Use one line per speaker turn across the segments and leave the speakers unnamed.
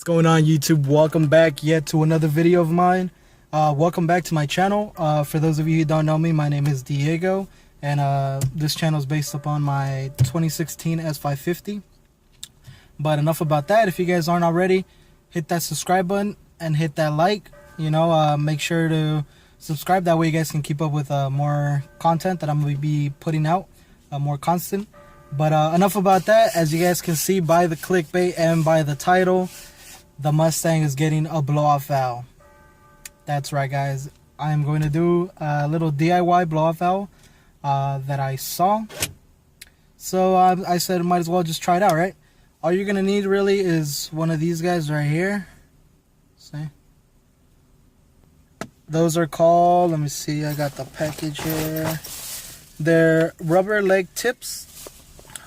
What's going on, YouTube? Welcome back yet to another video of mine. Welcome back to my channel. For those of you who don't know me, my name is Diego, and this channel is based upon my 2016 S550. But enough about that. If you guys aren't already, hit that subscribe button and hit that like. Make sure to subscribe. That way you guys can keep up with more content that I'm going to be putting out, more constant. But enough about that. As you guys can see by the clickbait and by the title, the Mustang is getting a blow-off valve. That's right, guys. I'm going to do a little DIY blow-off valve that I saw. So I said might as well just try it out, right? All you're going to need really is one of these guys right here. See? Those are called, let me see, I got the package here. They're rubber leg tips.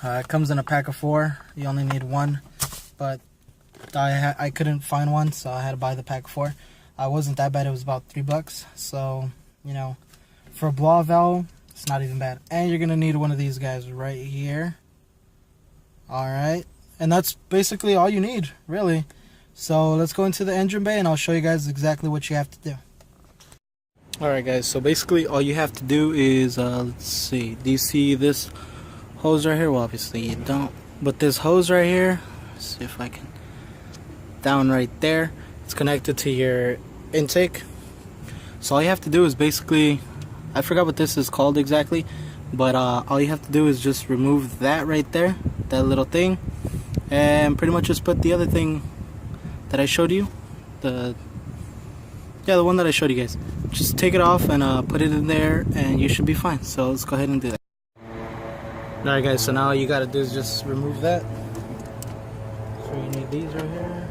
It comes in a pack of 4. You only need one, but I couldn't find one, so I had to buy the pack of 4. It wasn't that bad. It was about $3. So, for a blow-off valve, it's not even bad. And you're gonna need one of these guys right here. All right, and that's basically all you need, really. So let's go into the engine bay, and I'll show you guys exactly what you have to do. All right, guys. So basically, all you have to do is let's see. Do you see this hose right here? Well, obviously you don't, but this hose right here, let's see if I can, down right there, it's connected to your intake. So all you have to do is basically, I forgot what this is called exactly, but all you have to do is just remove that right there, that little thing, and pretty much just put the other thing that I showed you, the one that I showed you guys, just take it off and put it in there, and you should be fine. So let's go ahead and do that. Alright, guys, so now all you gotta do is just remove that. So you need these right here.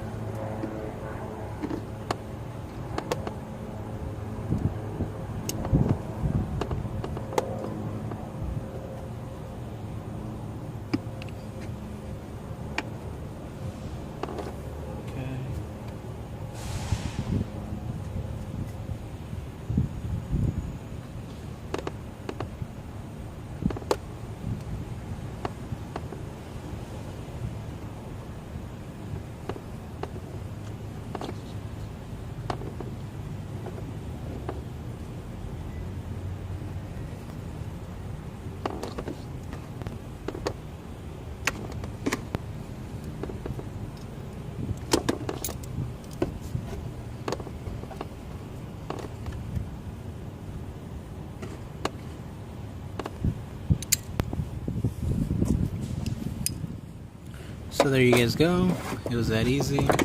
So there you guys go. It was that easy. Let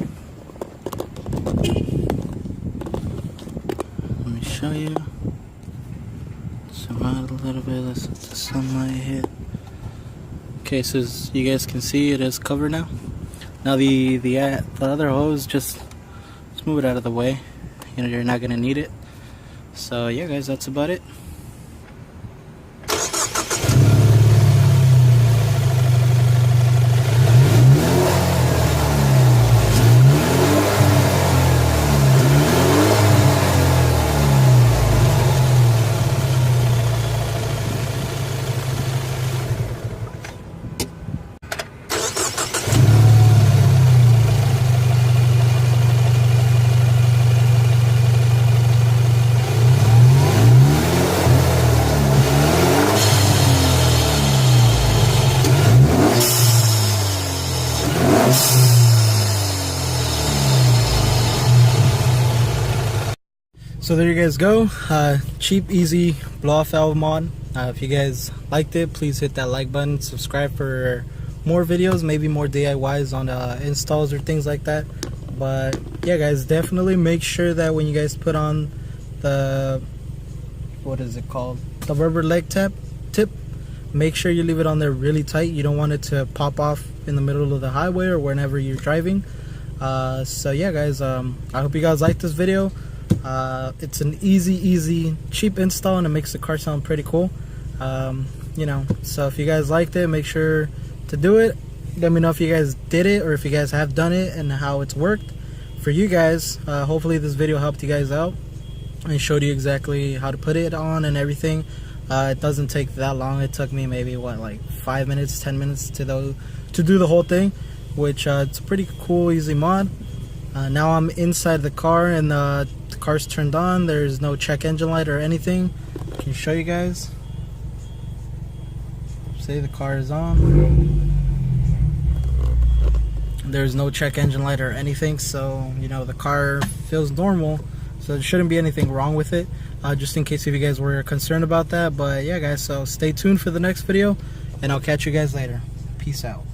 me show you. Zoom out a little bit. Let's let the sunlight hit. Okay, so as you guys can see, it is covered now. Now the other hose, just move it out of the way. You're not gonna need it. So yeah, guys, that's about it. So there you guys go. Cheap, easy blow-off valve mod. If you guys liked it, please hit that like button, subscribe for more videos, maybe more DIYs on installs or things like that. But yeah, guys, definitely make sure that when you guys put on the, what is it called, the rubber leg tip, make sure you leave it on there really tight. You don't want it to pop off in the middle of the highway or whenever you're driving. So yeah, guys, I hope you guys liked this video. It's an easy, cheap install, and it makes the car sound pretty cool. So if you guys liked it, make sure to do it. Let me know if you guys did it or if you guys have done it and how it's worked for you guys. Hopefully this video helped you guys out and showed you exactly how to put it on and everything. It doesn't take that long. It took me maybe like 5 minutes, 10 minutes to do the whole thing, which it's a pretty cool, easy mod. Now I'm inside the car, and the car's turned on. There's no check engine light or anything. Can you show you guys? Say the car is on. There's no check engine light or anything, so you know the car feels normal, so there shouldn't be anything wrong with it. Just in case if you guys were concerned about that. But yeah guys, so stay tuned for the next video, and I'll catch you guys later. Peace out.